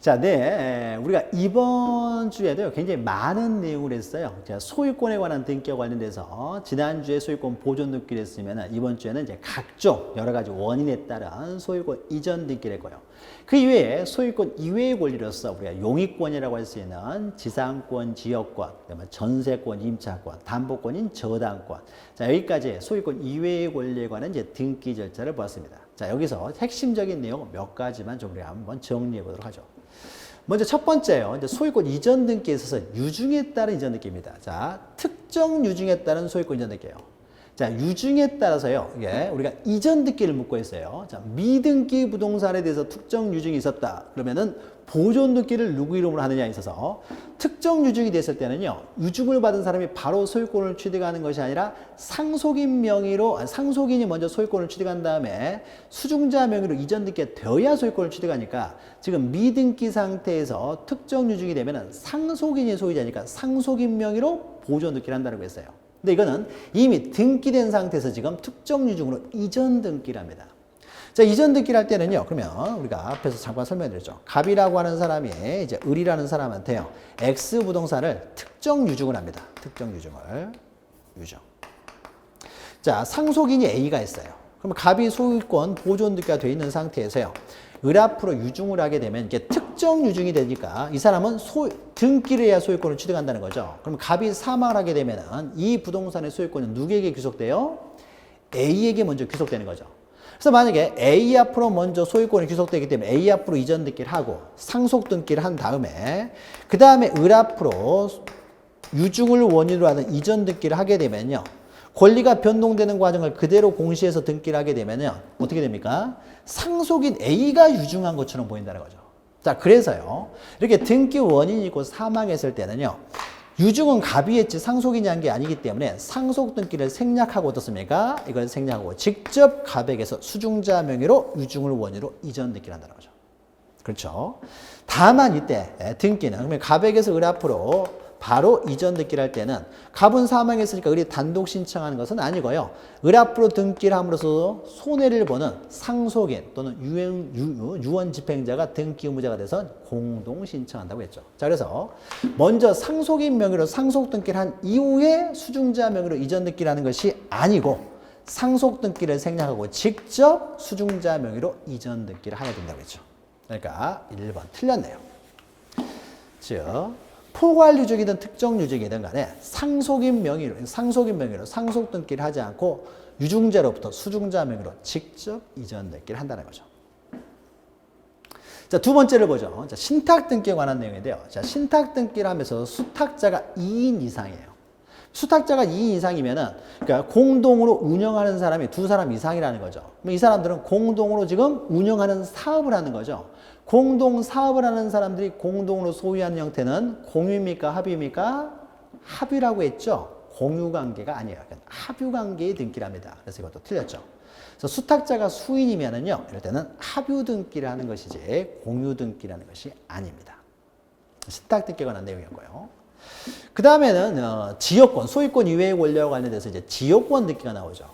자, 네. 우리가 이번 주에도 굉장히 많은 내용을 했어요. 제가 소유권에 관한 등기와 관련돼서 지난주에 소유권 보존 등기를 했으면 이번 주에는 이제 각종 여러 가지 원인에 따른 소유권 이전 등기를 했고요. 그 이외에 소유권 이외의 권리로서 우리가 용익권이라고 할 수 있는 지상권, 지역권, 그다음에 전세권, 임차권, 담보권인 저당권. 자, 여기까지 소유권 이외의 권리에 관한 이제 등기 절차를 보았습니다. 자, 여기서 핵심적인 내용 몇 가지만 좀 우리가 한번 정리해 보도록 하죠. 먼저 첫 번째요. 이제 소유권 이전 등기에 있어서 유증에 따른 이전 등기입니다. 자, 특정 유증에 따른 소유권 이전 등기예요. 자, 유증에 따라서요. 이게 우리가 이전 등기를 묻고 있어요. 자, 미등기 부동산에 대해서 특정 유증이 있었다. 그러면은 보존 등기를 누구 이름으로 하느냐에 있어서 특정 유증이 됐을 때는요. 유증을 받은 사람이 바로 소유권을 취득하는 것이 아니라 상속인 명의로 상속인이 먼저 소유권을 취득한 다음에 수중자 명의로 이전 등기가 되어야 소유권을 취득하니까 지금 미등기 상태에서 특정 유증이 되면은 상속인이 소유자니까 상속인 명의로 보존 등기를 한다고 했어요. 근데 이거는 이미 등기된 상태에서 지금 특정 유증으로 이전 등기를 합니다. 자, 이전 등기를 할 때는요, 그러면 우리가 앞에서 잠깐 설명드렸죠. 갑이라고 하는 사람이 이제 을이라는 사람한테요, X 부동산을 특정 유증을 합니다. 특정 유증을. 유증. 자, 상속인이 A가 있어요. 그럼 갑이 소유권 보존 등기가 되어 있는 상태에서요, 을 앞으로 유증을 하게 되면 이게 특정 유증이 되니까 이 사람은 등기를 해야 소유권을 취득한다는 거죠. 그럼 갑이 사망을 하게 되면은 이 부동산의 소유권은 누구에게 귀속돼요? A에게 먼저 귀속되는 거죠. 그래서 만약에 A 앞으로 먼저 소유권이 귀속되기 때문에 A 앞으로 이전 등기를 하고 상속 등기를 한 다음에 그 다음에 을 앞으로 유증을 원인으로 하는 이전 등기를 하게 되면요. 권리가 변동되는 과정을 그대로 공시해서 등기를 하게 되면요. 어떻게 됩니까? 상속인 A가 유증한 것처럼 보인다는 거죠. 자, 그래서요. 이렇게 등기 원인이 있고 사망했을 때는요. 유증은 갑이 했지 상속인이 한 게 아니기 때문에 상속 등기를 생략하고 어떻습니까? 이걸 생략하고 직접 갑에게서 수중자 명의로 유증을 원인으로 이전 등기를 한다는 거죠. 그렇죠? 다만 이때 등기는 그러면 갑에게서 을 앞으로 바로 이전 등기를 할 때는 갑은 사망했으니까 을이 단독 신청하는 것은 아니고요. 을 앞으로 등기를 함으로써 손해를 보는 상속인 또는 유언 집행자가 등기 의무자가 돼서 공동 신청한다고 했죠. 자, 그래서 먼저 상속인 명의로 상속 등기를 한 이후에 수중자 명의로 이전 등기를 하는 것이 아니고 상속 등기를 생략하고 직접 수중자 명의로 이전 등기를 해야 된다고 했죠. 그러니까 1번 틀렸네요. 즉 포괄 유증이든 특정 유증이든 간에 상속인 명의로 상속 등기를 하지 않고 유증자로부터 수중자 명의로 직접 이전 등기를 한다는 거죠. 자, 두 번째를 보죠. 자, 신탁 등기에 관한 내용인데요. 자, 신탁 등기를 하면서 수탁자가 2인 이상이에요. 수탁자가 2인 이상이면은 그러니까 공동으로 운영하는 사람이 두 사람 이상이라는 거죠. 그럼 이 사람들은 공동으로 지금 운영하는 사업을 하는 거죠. 공동 사업을 하는 사람들이 공동으로 소유하는 형태는 공유입니까? 합의입니까? 합의라고 했죠. 공유 관계가 아니에요. 그러니까 합유 관계의 등기를 합니다. 그래서 이것도 틀렸죠. 그래서 수탁자가 수인이면은요, 이럴 때는 합유 등기를 하는 것이지 공유 등기라는 것이 아닙니다. 신탁 등기에 관한 내용이었고요. 그 다음에는 지역권, 소유권 이외의 권리와 관련돼서 이제 지역권 등기가 나오죠.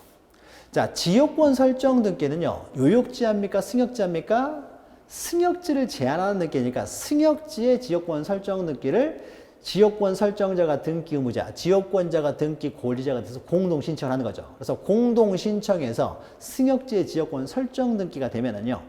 자, 지역권 설정 등기는요, 요역지합니까? 승역지합니까? 승역지를 제한하는 등기니까 승역지의 지역권 설정 등기를 지역권 설정자가 등기 의무자, 지역권자가 등기 권리자가 돼서 공동 신청하는 거죠. 그래서 공동 신청해서 승역지의 지역권 설정 등기가 되면은요,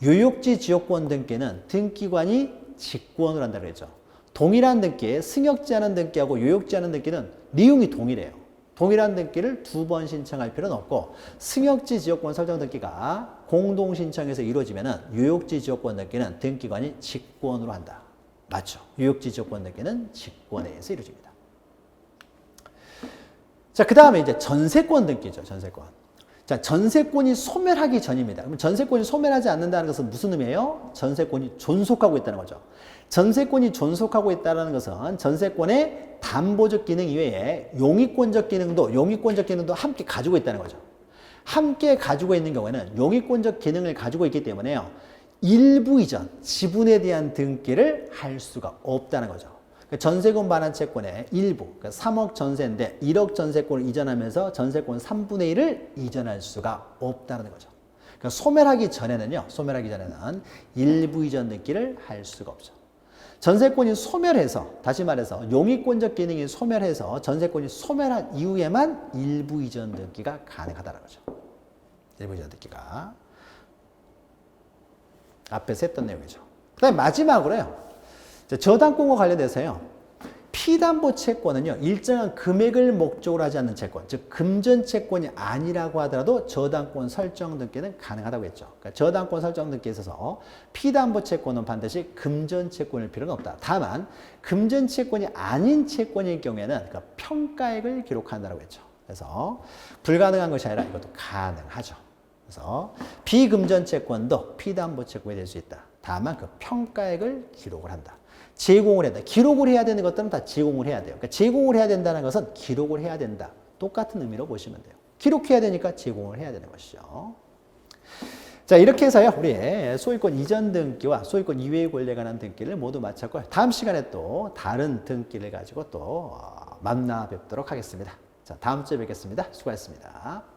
요역지 지역권 등기는 등기관이 직권을 한다고 그랬죠. 동일한 등기에 승역지하는 등기하고 요역지하는 등기는 내용이 동일해요. 동일한 등기를 두 번 신청할 필요는 없고 승역지 지역권 설정 등기가 공동 신청에서 이루어지면은 요역지 지역권 등기는 등기관이 직권으로 한다. 맞죠? 요역지 지역권 등기는 직권에 의해서 이루어집니다. 자, 그 다음에 이제 전세권 등기죠. 전세권. 자, 전세권이 소멸하기 전입니다. 그럼 전세권이 소멸하지 않는다는 것은 무슨 의미예요? 전세권이 존속하고 있다는 거죠. 전세권이 존속하고 있다는 것은 전세권의 담보적 기능 이외에 용익권적 기능도 함께 가지고 있다는 거죠. 함께 가지고 있는 경우에는 용익권적 기능을 가지고 있기 때문에요. 일부 이전, 지분에 대한 등기를 할 수가 없다는 거죠. 전세금 반환 채권의 일부, 3억 전세인데 1억 전세권을 이전하면서 전세권 3분의 1을 이전할 수가 없다는 거죠. 그러니까 소멸하기 전에는 일부 이전 등기를 할 수가 없죠. 전세권이 소멸해서, 다시 말해서 용의권적 기능이 소멸해서 전세권이 소멸한 이후에만 일부 이전 등기가 가능하다는 거죠. 일부 이전 등기가. 앞에서 했던 내용이죠. 그 다음에 마지막으로요. 저당권과 관련돼서요. 피담보 채권은요. 일정한 금액을 목적으로 하지 않는 채권, 즉 금전 채권이 아니라고 하더라도 저당권 설정 등기는 가능하다고 했죠. 그러니까 저당권 설정 등기에 있어서 피담보 채권은 반드시 금전 채권일 필요는 없다. 다만 금전 채권이 아닌 채권일 경우에는 그 평가액을 기록한다고 했죠. 그래서 불가능한 것이 아니라 이것도 가능하죠. 그래서 비금전 채권도 피담보 채권이 될 수 있다. 다만 그 평가액을 기록을 한다. 제공을 해야 된다. 기록을 해야 되는 것들은 다 제공을 해야 돼요. 그러니까 제공을 해야 된다는 것은 기록을 해야 된다. 똑같은 의미로 보시면 돼요. 기록해야 되니까 제공을 해야 되는 것이죠. 자, 이렇게 해서요. 우리 소유권 이전 등기와 소유권 이외의 권리에 관한 등기를 모두 마쳤고요. 다음 시간에 또 다른 등기를 가지고 또 만나 뵙도록 하겠습니다. 자, 다음 주에 뵙겠습니다. 수고하셨습니다.